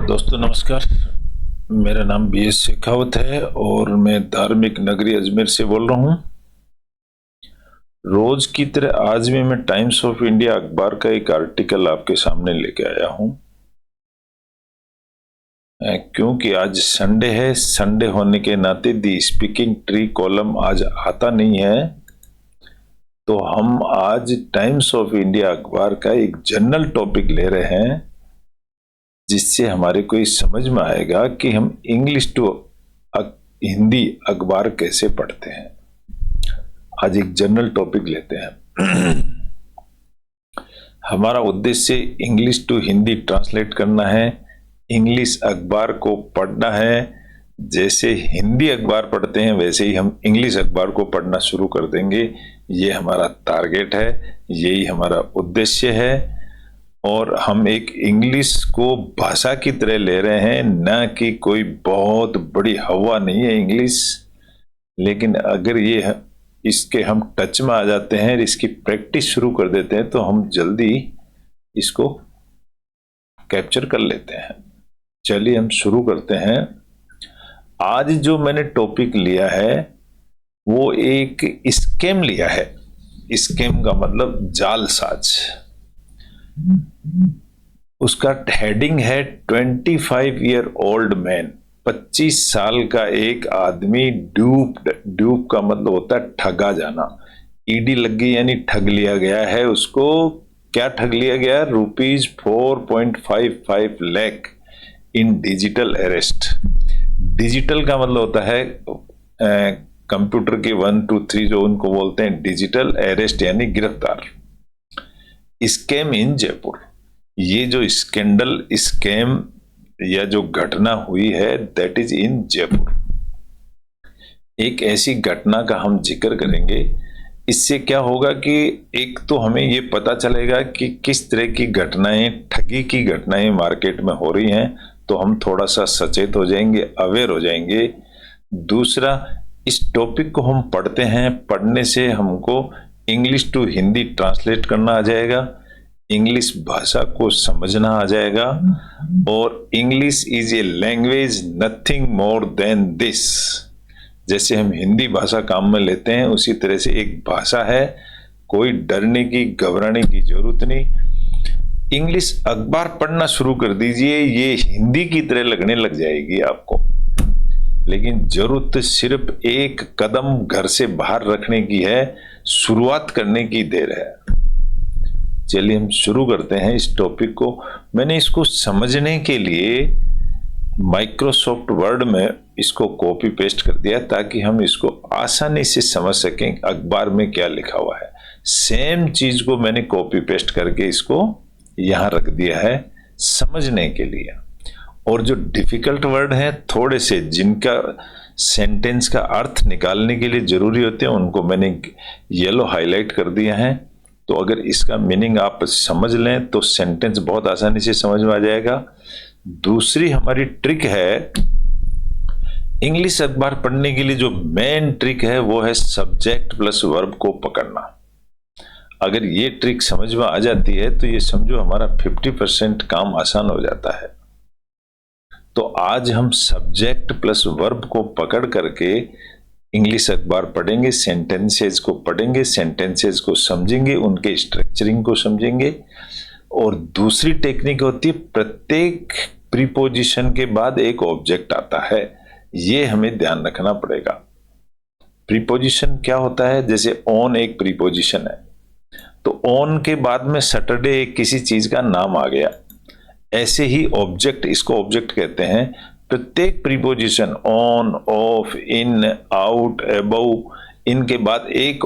दोस्तों नमस्कार। मेरा नाम BS शेखावत है और मैं धार्मिक नगरी अजमेर से बोल रहा हूँ। रोज की तरह आज भी मैं टाइम्स ऑफ इंडिया अखबार का एक आर्टिकल आपके सामने लेके आया हूँ। क्योंकि आज संडे है, संडे होने के नाते दी स्पीकिंग ट्री कॉलम आज आता नहीं है, तो हम आज टाइम्स ऑफ इंडिया अखबार का एक जनरल टॉपिक ले रहे हैं, जिससे हमारे को समझ में आएगा कि हम इंग्लिश टू हिंदी अखबार कैसे पढ़ते हैं। आज एक जनरल टॉपिक लेते हैं। हमारा उद्देश्य इंग्लिश टू हिंदी ट्रांसलेट करना है, इंग्लिश अखबार को पढ़ना है। जैसे हिंदी अखबार पढ़ते हैं वैसे ही हम इंग्लिश अखबार को पढ़ना शुरू कर देंगे। ये हमारा टारगेट है, यही हमारा उद्देश्य है। और हम एक इंग्लिश को भाषा की तरह ले रहे हैं, न कि कोई बहुत बड़ी हवा नहीं है इंग्लिश। लेकिन अगर ये इसके हम टच में आ जाते हैं, इसकी प्रैक्टिस शुरू कर देते हैं, तो हम जल्दी इसको कैप्चर कर लेते हैं। चलिए हम शुरू करते हैं। आज जो मैंने टॉपिक लिया है वो एक स्कैम लिया है। स्कैम का मतलब जालसाज। उसका हेडिंग है 25 ईयर ओल्ड मैन। 25 साल का एक आदमी ड्यूप का मतलब होता है ठगा जाना। ईडी लग गई यानी ठग लिया गया है उसको। क्या ठग लिया गया? ₹4.55 लाख इन डिजिटल अरेस्ट। डिजिटल का मतलब होता है कंप्यूटर के 1 2 3 जो उनको बोलते हैं डिजिटल अरेस्ट यानी गिरफ्तार। स्कैम इन जयपुर। ये जो स्कैम या जो घटना हुई है दैट इज इन जयपुर। एक ऐसी घटना का हम जिक्र करेंगे। इससे क्या होगा कि एक तो हमें ये पता चलेगा कि किस तरह की घटनाएं, ठगी की घटनाएं मार्केट में हो रही हैं, तो हम थोड़ा सा सचेत हो जाएंगे, अवेयर हो जाएंगे। दूसरा, इस टॉपिक को हम पढ़ते हैं, पढ़ने से हमको इंग्लिश टू हिंदी ट्रांसलेट करना आ जाएगा, इंग्लिश भाषा को समझना आ जाएगा। और English is a language nothing more than this. जैसे हम हिंदी भाषा काम में लेते हैं उसी तरह से एक भाषा है, कोई डरने की घबराने की जरूरत नहीं। इंग्लिश अखबार पढ़ना शुरू कर दीजिए, ये हिंदी की तरह लगने लग जाएगी आपको। लेकिन जरूरत सिर्फ एक कदम घर से बाहर रखने की है, शुरुआत करने की देर है। चलिए हम शुरू करते हैं इस टॉपिक को। मैंने इसको समझने के लिए माइक्रोसॉफ्ट वर्ड में इसको कॉपी पेस्ट कर दिया ताकि हम इसको आसानी से समझ सकें अखबार में क्या लिखा हुआ है। सेम चीज को मैंने कॉपी पेस्ट करके इसको यहां रख दिया है समझने के लिए। और जो डिफिकल्ट वर्ड हैं थोड़े से, जिनका सेंटेंस का अर्थ निकालने के लिए जरूरी होते हैं, उनको मैंने येलो हाईलाइट कर दिया है। तो अगर इसका मीनिंग आप समझ लें तो सेंटेंस बहुत आसानी से समझ में आ जाएगा। दूसरी हमारी ट्रिक है इंग्लिश अखबार पढ़ने के लिए, जो मेन ट्रिक है वो है सब्जेक्ट प्लस वर्ब को पकड़ना। अगर ये ट्रिक समझ में आ जाती है तो ये समझो हमारा 50% काम आसान हो जाता है। तो आज हम सब्जेक्ट प्लस वर्ब को पकड़ करके इंग्लिश अखबार पढ़ेंगे, सेंटेंसेस को पढ़ेंगे, सेंटेंसेस को समझेंगे, उनके स्ट्रक्चरिंग को समझेंगे। और दूसरी टेक्निक होती है प्रत्येक प्रीपोजिशन के बाद एक ऑब्जेक्ट आता है, ये हमें ध्यान रखना पड़ेगा। प्रीपोजिशन क्या होता है? जैसे ऑन एक प्रीपोजिशन है, तो ऑन के बाद में सैटरडे एक किसी चीज का नाम आ गया। ऐसे ही ऑब्जेक्ट, इसको ऑब्जेक्ट कहते हैं। प्रत्येक preposition on, of, in, out, above, इनके बाद एक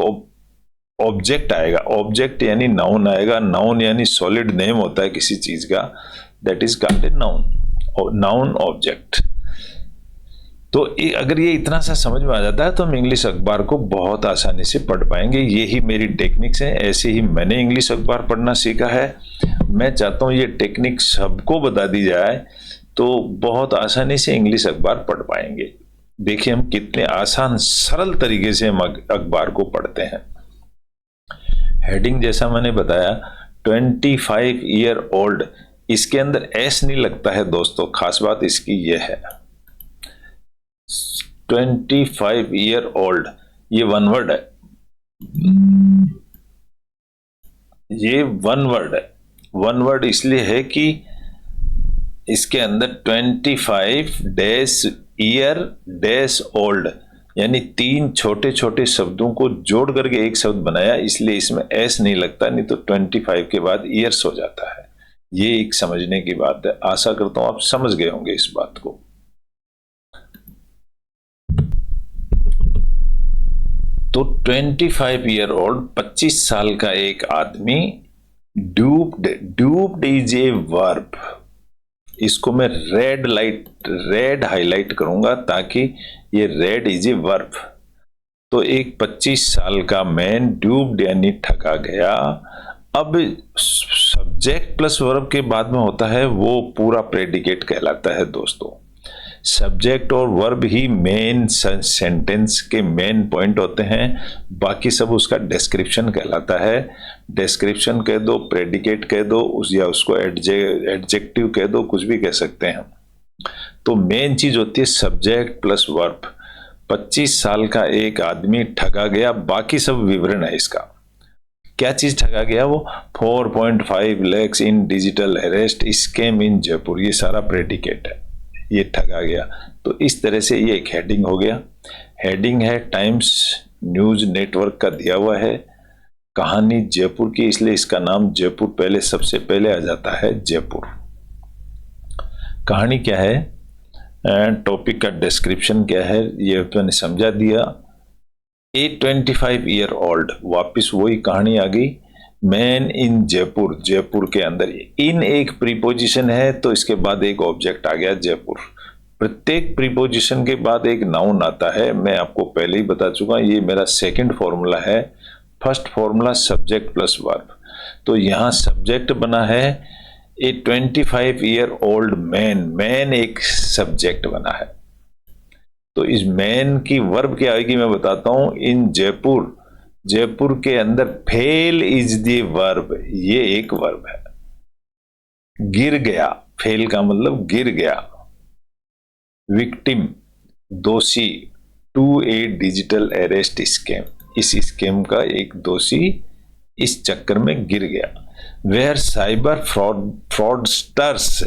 ऑब्जेक्ट आएगा। ऑब्जेक्ट यानी नाउन आएगा। नाउन यानी सॉलिड नेम होता है किसी चीज का, that is called a noun, noun object. तो अगर ये इतना सा समझ में आ जाता है तो हम इंग्लिश अखबार को बहुत आसानी से पढ़ पाएंगे। यही मेरी टेक्निक्स है, ऐसे ही मैंने इंग्लिश अखबार पढ़ना सीखा है। मैं चाहता हूं ये टेक्निक सबको बता दी जाए तो बहुत आसानी से इंग्लिश अखबार पढ़ पाएंगे। देखिए हम कितने आसान सरल तरीके से हम अखबार को पढ़ते हैं। हेडिंग जैसा मैंने बताया 25 ईयर ओल्ड, इसके अंदर एस नहीं लगता है दोस्तों। खास बात इसकी यह है 25 ईयर ओल्ड, ये वन वर्ड है, ये वन वर्ड है। वन वर्ड इसलिए है कि इसके अंदर 25 डैश ईयर डैश ओल्ड यानी 3 छोटे छोटे शब्दों को जोड़ करके एक शब्द बनाया, इसलिए इसमें एस नहीं लगता, नहीं तो 25 के बाद ईयर्स हो जाता है। ये एक समझने की बात है। आशा करता हूं आप समझ गए होंगे इस बात को। तो 25 ईयर ओल्ड 25 साल का एक आदमी, डूप्ड इज ए वर्ब। इसको मैं रेड हाईलाइट करूंगा ताकि ये रेड इज ए वर्ब। तो एक 25 साल का मैन डूप्ड यानी ठगा गया। अब सब्जेक्ट प्लस वर्ब के बाद में होता है वो पूरा प्रेडिकेट कहलाता है दोस्तों। सब्जेक्ट और वर्ब ही मेन सेंटेंस के मेन पॉइंट होते हैं, बाकी सब उसका डिस्क्रिप्शन कहलाता है। डिस्क्रिप्शन कह दो, प्रेडिकेट कह दो, या उसको एडजेक्टिव कह दो, कुछ भी कह सकते हैं। तो मेन चीज होती है सब्जेक्ट प्लस वर्ब। 25 साल का एक आदमी ठगा गया, बाकी सब विवरण है इसका। क्या चीज ठगा गया वो? 4.5 lakhs इन डिजिटल अरेस्ट स्कैम इन जयपुर, ये सारा प्रेडिकेट है, ये ठगा गया। तो इस तरह से ये एक हेडिंग हो गया। हेडिंग है टाइम्स न्यूज नेटवर्क का दिया हुआ है, कहानी जयपुर की, इसलिए इसका नाम जयपुर पहले सबसे पहले आ जाता है, जयपुर। कहानी क्या है, टॉपिक का डिस्क्रिप्शन क्या है, ये मैंने समझा दिया। ए 25 ईयर ओल्ड, वापिस वही कहानी आ गई। मैन इन जयपुर, जयपुर के अंदर इन एक प्रीपोजिशन है, तो इसके बाद एक ऑब्जेक्ट आ गया जयपुर। प्रत्येक प्रीपोजिशन के बाद एक नाउन आता है, मैं आपको पहले ही बता चुका, ये मेरा सेकंड फॉर्मूला है। First formula subject plus verb. तो यहां सब्जेक्ट बना है ए 25 ईयर ओल्ड मैन, मैन एक सब्जेक्ट बना है। तो इस मैन की वर्ब क्या आएगी मैं बताता हूं। इन जयपुर, जयपुर के अंदर फेल इज द वर्ब, ये एक वर्ब है। गिर गया, फेल का मतलब गिर गया। विक्टिम दोषी, to a digital arrest scam, इस स्कैम का एक दोषी इस चक्कर में गिर गया। वेयर साइबर फ्रॉडस्टर्स,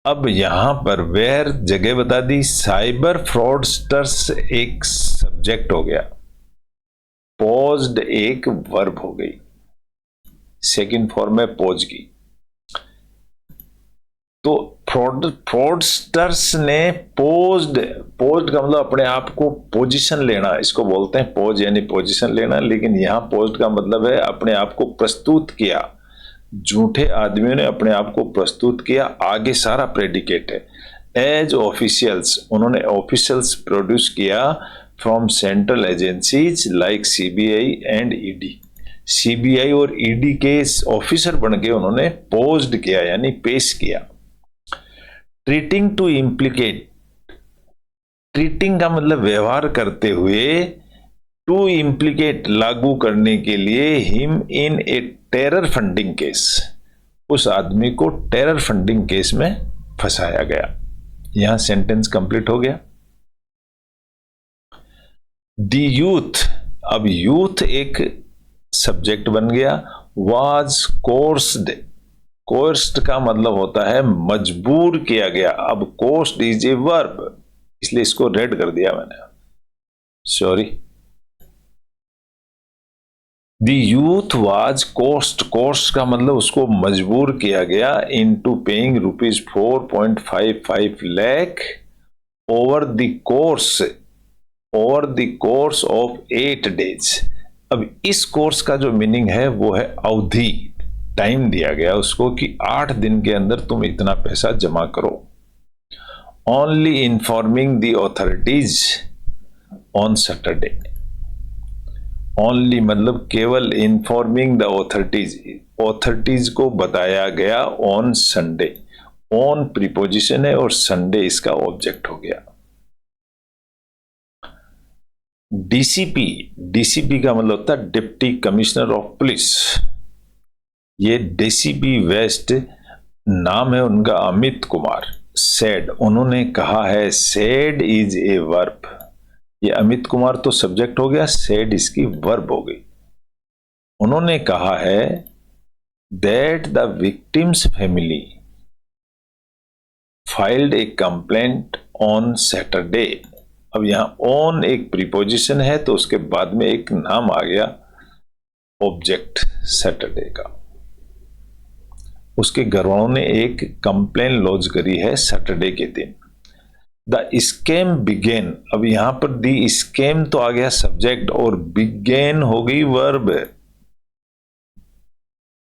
अब यहां पर वेयर जगह बता दी, साइबर फ्रॉडस्टर्स एक सब्जेक्ट हो गया, पॉज्ड एक वर्ब हो गई, सेकंड फॉर्म में पॉज की। तो फ्रॉडस्टर्स ने पोज्ड का मतलब अपने आप को पोजीशन लेना, इसको बोलते हैं पोज यानी पोजीशन लेना, लेकिन यहां पोज्ड का मतलब है अपने आप को प्रस्तुत किया। झूठे आदमियों ने अपने आप को प्रस्तुत किया, आगे सारा प्रेडिकेट है। एज ऑफिशियल्स, उन्होंने ऑफिशियल्स प्रोड्यूस किया from central agencies like CBI and ED, CBI और ईडी के ऑफिसर बन के उन्होंने पोज्ड किया यानी पेश किया। ट्रीटिंग टू इम्प्लीकेट, ट्रीटिंग का मतलब व्यवहार करते हुए, टू इम्प्लीकेट लागू करने के लिए, him in a terror funding case, उस आदमी को टेरर फंडिंग केस में फंसाया गया। यहां सेंटेंस कंप्लीट हो गया। दी यूथ, अब यूथ एक सब्जेक्ट बन गया। वाज कोर्स्ड, कोर्स्ड का मतलब होता है मजबूर किया गया। अब कोर्स्ड इज ए वर्ब, इसलिए इसको रेड कर दिया मैंने, सॉरी। दी यूथ वाज कोर्स्ड, कोर्स्ड का मतलब उसको मजबूर किया गया, into paying ₹4.55 lakh over the course of 8 days। अब इस कोर्स का जो मीनिंग है वो है अवधि, टाइम दिया गया उसको कि 8 दिन के अंदर तुम इतना पैसा जमा करो। Only informing the authorities on Saturday, only मतलब केवल, इन्फॉर्मिंग द ऑथोरिटीज, ऑथोरिटीज को बताया गया ऑन संडे। ऑन प्रीपोजिशन है और संडे इसका ऑब्जेक्ट हो गया। डीसीपी, डीसीपी का मतलब होता है डिप्टी कमिश्नर ऑफ पुलिस। ये डीसीपी वेस्ट नाम है उनका अमित कुमार। सेड, उन्होंने कहा है, सेड इज ए वर्ब। ये अमित कुमार तो सब्जेक्ट हो गया, सेड इसकी वर्ब हो गई। उन्होंने कहा है that the victims family filed A complaint on Saturday. अब यहां ऑन एक प्रीपोजिशन है तो उसके बाद में एक नाम आ गया ऑब्जेक्ट सैटरडे का। उसके घर वालों ने एक कंप्लेन लॉन्च करी है सैटरडे के दिन। द स्कैम बिगेन, अब यहां पर दी स्कैम तो आ गया सब्जेक्ट और बिगेन हो गई वर्ब।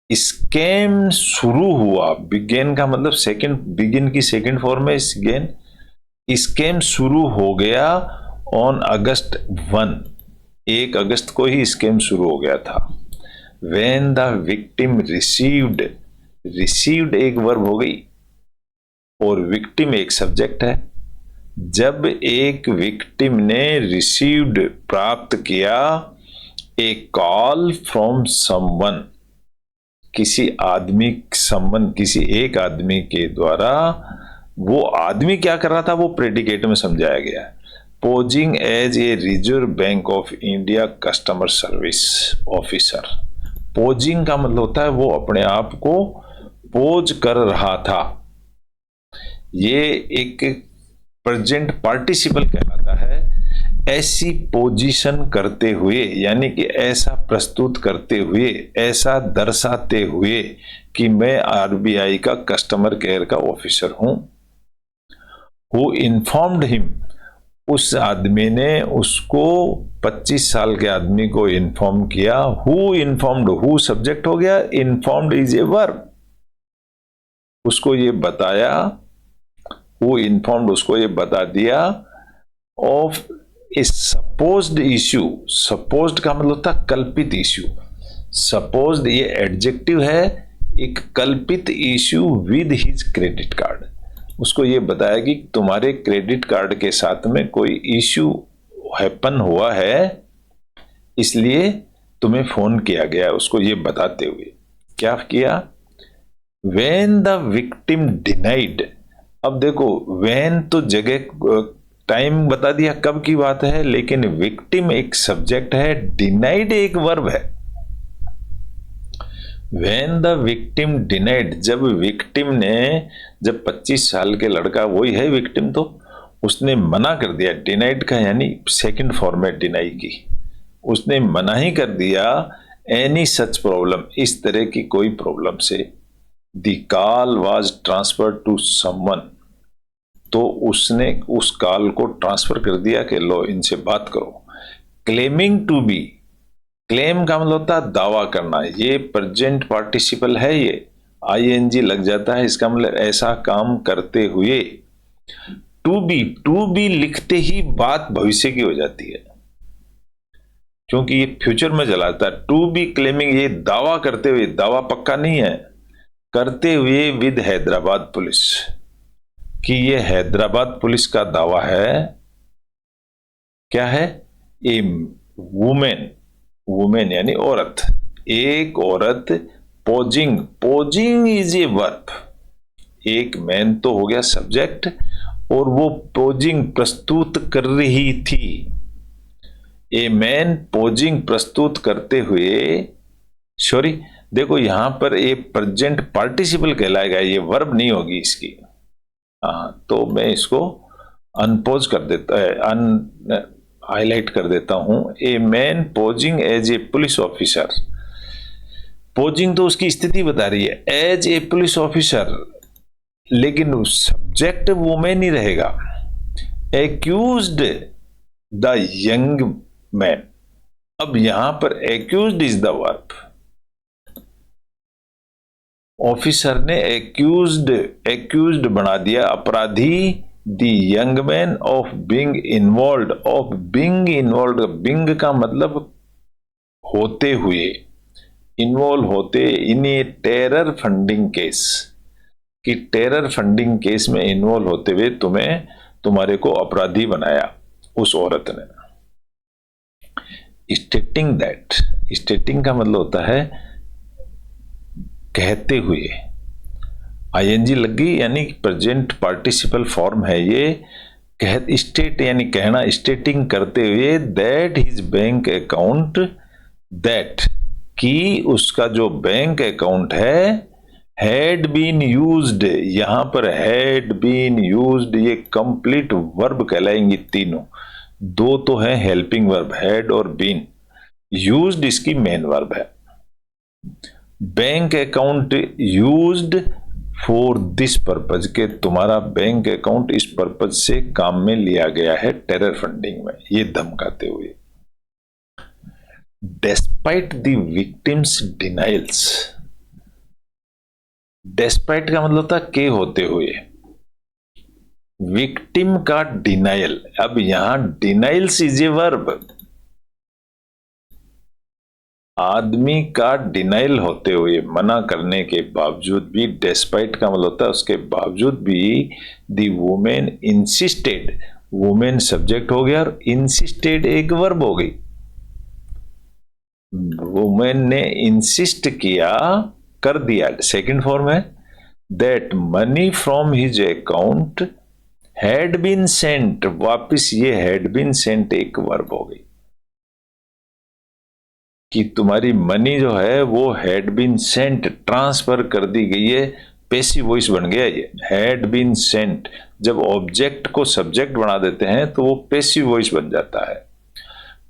स्कैम शुरू हुआ, बिगेन का मतलब सेकंड, बिगिन की सेकंड फॉर्म है स्कैम। स्कैम शुरू हो गया ऑन अगस्त 1, 1 अगस्त को ही स्कैम शुरू हो गया था। When the victim received, received एक वर्ब हो गई और विक्टिम एक सब्जेक्ट है। जब एक विक्टिम ने रिसीव्ड प्राप्त किया ए कॉल फ्रॉम समवन, किसी आदमी, समवन किसी एक आदमी के द्वारा, वो आदमी क्या कर रहा था वो प्रेडिकेट में समझाया गया है। Posing as a Reserve Bank of India customer service officer. Posing का मतलब होता है वो अपने आप को पोज कर रहा था। ये एक प्रेजेंट पार्टिसिपल कहलाता है। ऐसी पोजीशन करते हुए, यानी कि ऐसा प्रस्तुत करते हुए, ऐसा दर्शाते हुए कि मैं आरबीआई का कस्टमर केयर का ऑफिसर हूं। हु इन्फॉर्म्ड हिम, उस आदमी ने उसको, 25 साल के आदमी को इन्फॉर्म किया। हु इन्फॉर्म्ड, हु सब्जेक्ट हो गया, इन्फॉर्म्ड इज ए वर्ब। उसको ये बताया, हु इन्फॉर्म्ड उसको ये बता दिया of A supposed issue. Supposed का मतलब था कल्पित इश्यू। सपोज्ड ये एडजेक्टिव है, एक कल्पित issue with his credit card. उसको ये बताया कि तुम्हारे क्रेडिट कार्ड के साथ में कोई इश्यू हैपन हुआ है, इसलिए तुम्हें फोन किया गया। उसको ये बताते हुए क्या किया, व्हेन द विक्टिम डिनाइड। अब देखो व्हेन तो जगह टाइम बता दिया कब की बात है, लेकिन विक्टिम एक सब्जेक्ट है, डिनाइड एक वर्ब है। व्हेन द विक्टिम डिनाइड, जब विक्टिम ने, जब 25 साल के लड़का, वही है विक्टिम, तो उसने मना कर दिया। डिनाइड का यानी सेकंड फॉर्म है डिनाई की। उसने मना ही कर दिया एनी सच प्रॉब्लम, इस तरह की कोई प्रॉब्लम से। The call was transferred to someone, तो उसने उस कॉल को ट्रांसफर कर दिया कि लो इनसे बात करो। क्लेमिंग टू बी, क्लेम का मतलब होता है दावा करना। ये प्रेजेंट पार्टिसिपल है, ये आईएनजी लग जाता है, इसका मतलब ऐसा काम करते हुए। टू बी, टू बी लिखते ही बात भविष्य की हो जाती है, क्योंकि ये फ्यूचर में चलाता है। टू बी क्लेमिंग, ये दावा करते हुए, दावा पक्का नहीं है, करते हुए विद हैदराबाद पुलिस, कि ये हैदराबाद पुलिस का दावा है। क्या है, ए वुमेन, वुमेन यानी औरत, एक औरत posing, posing is a verb. एक मैन तो हो गया सब्जेक्ट और वो पोजिंग प्रस्तुत कर रही थी। ए मैन पोजिंग प्रस्तुत करते हुए, सॉरी देखो यहां पर ये प्रेजेंट पार्टिसिपल कहलाएगा, ये वर्ब नहीं होगी इसकी। तो मैं इसको अनपोज कर देता है, अन हाईलाइट कर देता हूं। A man posing as a police officer, posing तो उसकी स्थिति बता रही है, एज ए पुलिस ऑफिसर, लेकिन सब्जेक्ट वुमेन ही रहेगा। एक्यूज्ड द यंग मैन, अब यहां पर accused is the verb. Officer ने एक्यूज्ड, एक्यूज्ड बना दिया अपराधी, the young man of being involve, of being involve. Being का मतलब होते हुए, इन्वॉल्व होते, in a terror funding case, कि टेरर फंडिंग केस में इन्वॉल्व होते हुए तुम्हें, तुम्हारे को अपराधी बनाया उस औरत ने। स्टेटिंग दैट, स्टेटिंग का मतलब होता है कहते हुए। आईएनजी लग गई यानी प्रेजेंट पार्टिसिपल फॉर्म है ये। कह स्टेट यानी कहना, स्टेटिंग करते हुए that his bank account, that कि उसका जो बैंक अकाउंट है हैड बीन यूज्ड, यहां पर हैड बीन यूज्ड ये कंप्लीट वर्ब कहलाएंगी तीनों। दो तो है हेल्पिंग वर्ब हैड और बीन, यूज्ड इसकी मेन वर्ब है। Bank account used for this purpose के तुम्हारा बैंक अकाउंट इस पर्पज से काम में लिया गया है टेरर फंडिंग में, ये धमकाते हुए। Despite the victims denials, despite का मतलब होता के होते हुए, विक्टिम का डिनाइल। अब यहां डिनाइल्स इज ए वर्ब, आदमी का डिनाइल होते हुए, मना करने के बावजूद भी, डेस्पाइट का मतलब होता है उसके बावजूद भी, दी वुमेन इंसिस्टेड, वुमेन सब्जेक्ट हो गया और इंसिस्टेड एक वर्ब हो गई। वुमेन ने इंसिस्ट किया, कर दिया, सेकंड फॉर्म है, that money from his account had been sent, वापिस ये हैड बीन सेंट एक वर्ब हो गई कि तुम्हारी मनी जो है वो हैड बीन सेंट, ट्रांसफर कर दी गई है, पैसिव वॉइस बन गया ये हैड बीन सेंट। जब ऑब्जेक्ट को सब्जेक्ट बना देते हैं तो वो पैसिव वॉइस बन जाता है।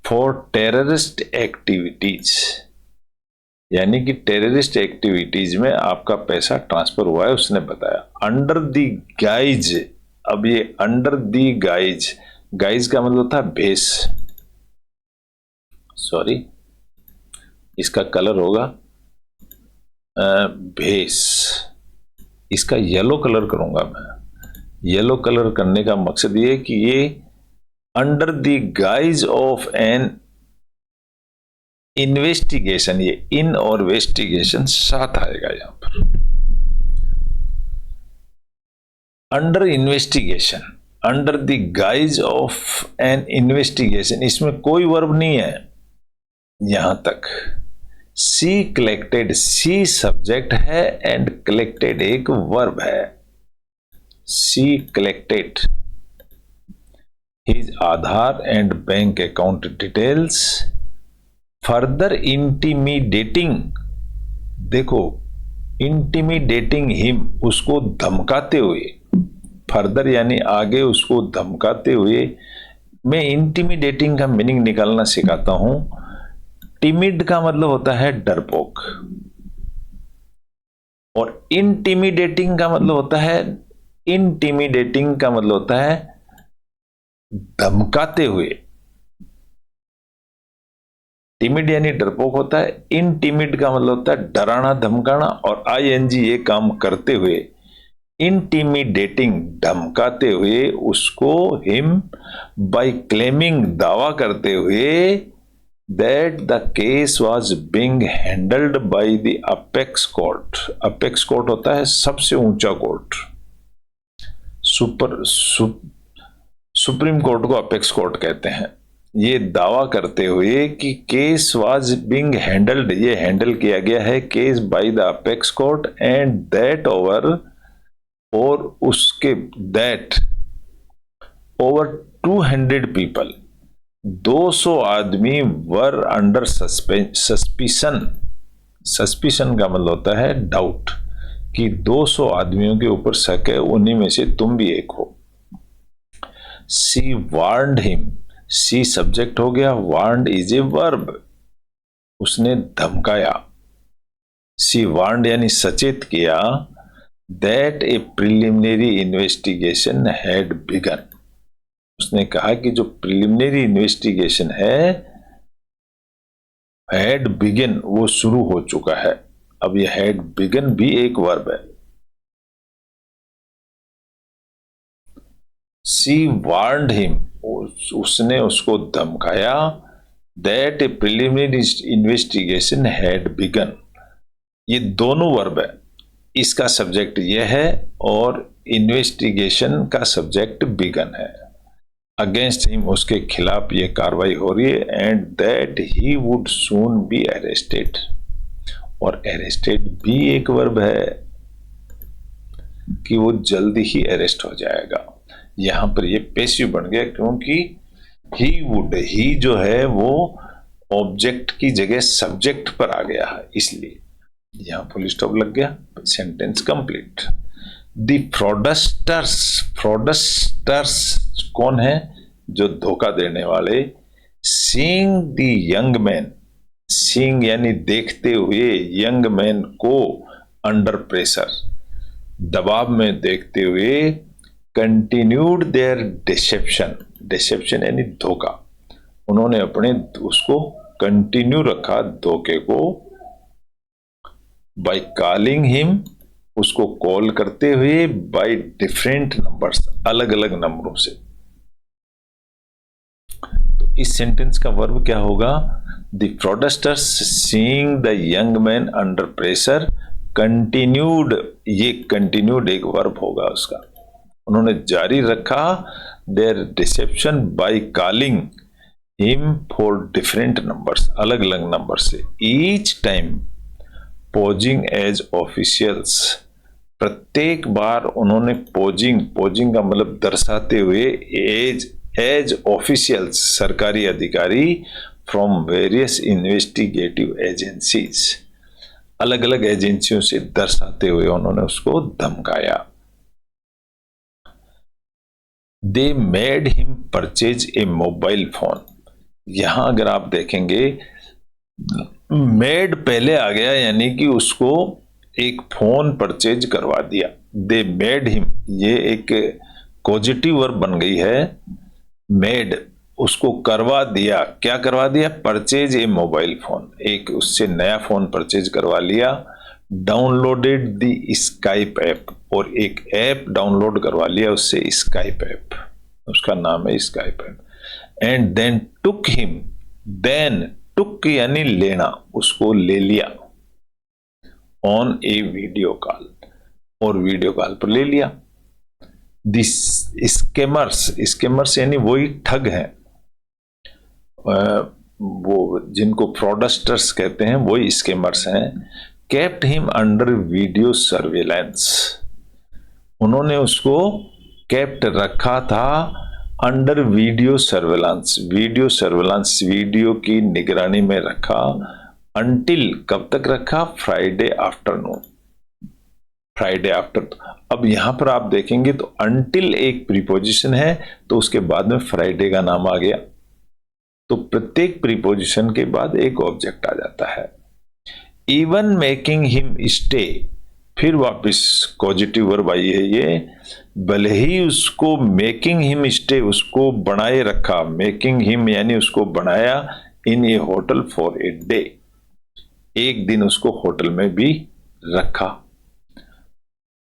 फॉर टेररिस्ट एक्टिविटीज, यानी कि टेररिस्ट एक्टिविटीज में आपका पैसा ट्रांसफर हुआ है उसने बताया। अंडर दी गाइज, अब ये अंडर दी गाइज, गाइज का मतलब था भेस, सॉरी इसका कलर होगा भेस, इसका येलो कलर करूंगा मैं। येलो कलर करने का मकसद ये कि ये under the guise of an investigation, ये इन और वेस्टिगेशन साथ आएगा यहां पर। Under investigation, under the guise of an investigation, इसमें कोई वर्ब नहीं है यहां तक। सी कलेक्टेड, सी सब्जेक्ट है एंड कलेक्टेड एक वर्ब है। She collected his Aadhaar and bank account details, further intimidating, देखो इंटीमिडेटिंग हिम, उसको धमकाते हुए, फर्दर यानी आगे उसको धमकाते हुए। मैं इंटीमिडेटिंग का मीनिंग निकालना सिखाता हूं। टिमिड का मतलब होता है डरपोक और इंटीमिडेटिंग का मतलब होता है, इंटीमिडेटिंग का मतलब होता है धमकाते हुए। टिमिड यानी डरपोक होता है, इंटीमिड का मतलब होता है डराना धमकाना, और आईएनजी ये काम करते हुए, इंटीमिडेटिंग धमकाते हुए उसको, हिम बाय क्लेमिंग दावा करते हुए, that the case was being handled by the apex court, apex court होता है सबसे ऊंचा कोर्ट, सुप्रीम कोर्ट को अपेक्स कोर्ट कहते हैं। ये दावा करते हुए कि केस वाज बीइंग हैंडल्ड, ये हैंडल किया गया है case by the apex court, and that over, और उसके दैट ओवर 200 पीपल, 200 आदमी वर अंडर सस्पिशन, सस्पिशन का मतलब होता है डाउट, कि 200 आदमियों के ऊपर शक है, उन्हीं में से तुम भी एक हो। सी वार्नड हिम, सी सब्जेक्ट हो गया, वार्नड इज ए वर्ब, उसने धमकाया। सी वार्नड यानी सचेत किया, that A preliminary investigation had begun, उसने कहा कि जो प्रिलिमिनरी इन्वेस्टिगेशन है हैड बिगिन, वो शुरू हो चुका है। अब ये हैड बिगन भी एक वर्ब है। सी वार्नड हिम, उसने उसको धमकाया, that A preliminary investigation had begun, ये दोनों वर्ब है। इसका सब्जेक्ट ये है और इन्वेस्टिगेशन का सब्जेक्ट बिगन है। अगेंस्ट हिम, उसके खिलाफ ये कार्रवाई हो रही है, and that he would soon be arrested, और अरेस्टेड भी एक वर्ब है। कि वो जल्दी ही अरेस्ट हो जाएगा। यहां पर ये पैसिव बन गया क्योंकि ही जो है वो ऑब्जेक्ट की जगह सब्जेक्ट पर आ गया है, इसलिए यहां फुल स्टॉप लग गया, सेंटेंस कंप्लीट। द फ्रॉडस्टर्स कौन है? जो धोखा देने वाले। Seeing the young man, seeing यानी देखते हुए, यंग मैन को अंडर प्रेशर, दबाव में देखते हुए, कंटिन्यूड देयर डिसेप्शन, डिसेप्शन यानी धोखा, उन्होंने अपने उसको कंटिन्यू रखा धोखे को, बाय कॉलिंग हिम, उसको कॉल करते हुए, बाय डिफरेंट नंबर्स, अलग अलग नंबरों से। तो इस सेंटेंस का वर्ब क्या होगा? The fraudsters seeing the young man under pressure continued, ये कंटिन्यूड एक वर्ब होगा उसका, उन्होंने जारी रखा their deception by calling him for different numbers, अलग अलग नंबर से, each time posing as officials, प्रत्येक बार उन्होंने पोजिंग का मतलब दर्शाते हुए, एज ऑफिशियल्स सरकारी अधिकारी, फ्रॉम वेरियस इन्वेस्टिगेटिव एजेंसीज, अलग अलग एजेंसियों से दर्शाते हुए उन्होंने उसको धमकाया। They made him purchase a mobile phone, यहां अगर आप देखेंगे मेड पहले आ गया, यानी कि उसको एक फोन परचेज करवा दिया। दे मेड हिम, ये एक पॉजिटिव वर्ब बन गई है। मेड, उसको करवा दिया, क्या करवा दिया? परचेज ए मोबाइल फोन, एक उससे नया फोन परचेज करवा लिया। डाउनलोडेड द स्काइप ऐप, और एक ऐप डाउनलोड करवा लिया उससे, स्काइप ऐप, उसका नाम है Skype app. And then took him, then took यानी लेना, उसको ले लिया, ऑन ए वीडियो कॉल, और वीडियो कॉल पर ले लिया। दिस स्कैमर्स, स्कैमर्स यानी वही ठग हैं, वो जिनको फ्रॉडस्टर्स कहते हैं वही स्कैमर्स हैं। Kept him under video surveillance, उन्होंने उसको केप्ट रखा था under video surveillance, video surveillance, video की निगरानी में रखा। अंटिल, कब तक रखा? Friday afternoon, Friday after. अब यहां पर आप देखेंगे तो अंटिल एक प्रीपोजिशन है, तो उसके बाद में फ्राइडे का नाम आ गया, तो प्रत्येक प्रीपोजिशन के बाद एक ऑब्जेक्ट आ जाता है। इवन मेकिंग हिम स्टे, फिर वापस पॉजिटिव वर्ब आई है ये, भले ही उसको मेकिंग हिम स्टे, उसको बनाए रखा, मेकिंग हिम यानी उसको बनाया, इन ए होटल फॉर ए डे, एक दिन उसको होटल में भी रखा।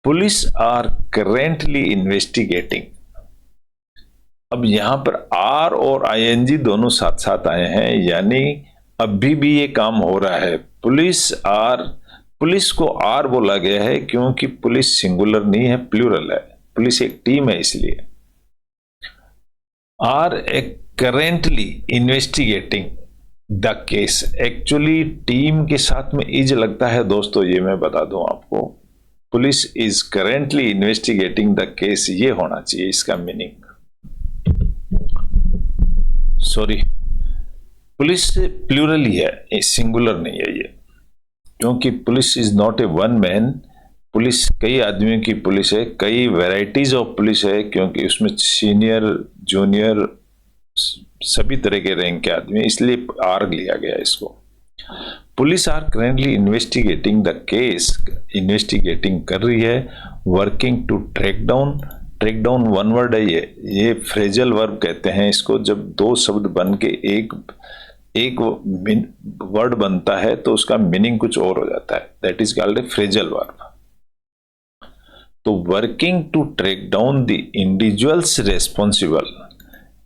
पुलिस आर करेंटली इन्वेस्टिगेटिंग, अब यहां पर आर और आईएनजी दोनों साथ साथ आए हैं, यानी अभी भी ये काम हो रहा है। पुलिस को आर बोला गया है क्योंकि पुलिस सिंगुलर नहीं है, प्लूरल है, पुलिस एक टीम है, इसलिए are currently investigating the case. Actually team के साथ में इज लगता है दोस्तों, ये मैं बता दूं आपको, police is currently investigating the case, ये होना चाहिए इसका मीनिंग। सॉरी, पुलिस प्लूरल ही है, सिंगुलर नहीं है ये, क्योंकि police is not a one man, police कई आदमियों की पुलिस है, कई वैरायटीज ऑफ पुलिस है, क्योंकि उसमें सीनियर जूनियर सभी तरह के रैंक के आदमी, इसलिए आर लिया गया इसको। Police are currently investigating the case, investigating कर रही है। Working to track down, track down one word है ये फ्रेजल वर्ब कहते हैं इसको, जब दो शब्द बन के एक वर्ड बनता है तो उसका मीनिंग कुछ और हो जाता है, that is called a phrasal verb. तो working to track down the individuals responsible,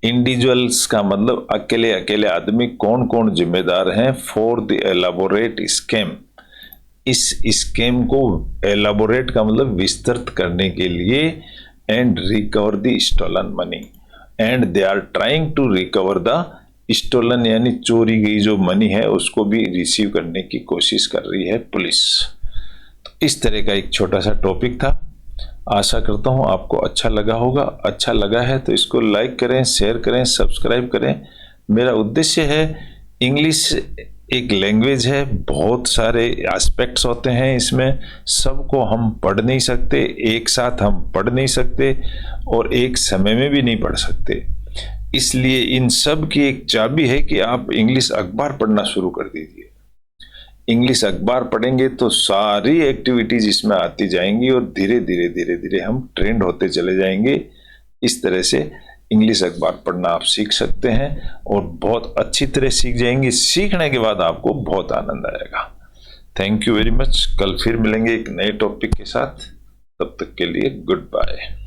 individuals का मतलब अकेले अकेले आदमी, कौन कौन जिम्मेदार हैं, फॉर द एलाबोरेट स्कैम, इस स्कैम को एलाबोरेट का मतलब विस्तृत करने के लिए, and recover the stolen money, and they are trying to recover the stolen यानी चोरी गई जो मनी है उसको भी रिसीव करने की कोशिश कर रही है पुलिस। तो इस तरह का एक छोटा सा टॉपिक था। आशा करता हूँ आपको अच्छा लगा होगा। अच्छा लगा है तो इसको लाइक करें, शेयर करें, सब्सक्राइब करें। मेरा उद्देश्य है, इंग्लिश एक लैंग्वेज है, बहुत सारे एस्पेक्ट्स होते हैं इसमें, सबको हम पढ़ नहीं सकते, एक साथ हम पढ़ नहीं सकते और एक समय में भी नहीं पढ़ सकते। इसलिए इन सब की एक चाबी है कि आप इंग्लिश अखबार पढ़ना शुरू कर दीजिए। इंग्लिश अखबार पढ़ेंगे तो सारी एक्टिविटीज इसमें आती जाएंगी और धीरे धीरे धीरे धीरे हम ट्रेंड होते चले जाएंगे। इस तरह से इंग्लिश अखबार पढ़ना आप सीख सकते हैं और बहुत अच्छी तरह सीख जाएंगे। सीखने के बाद आपको बहुत आनंद आएगा। Thank you very much. कल फिर मिलेंगे एक नए टॉपिक के साथ। तब तक के लिए गुड बाय।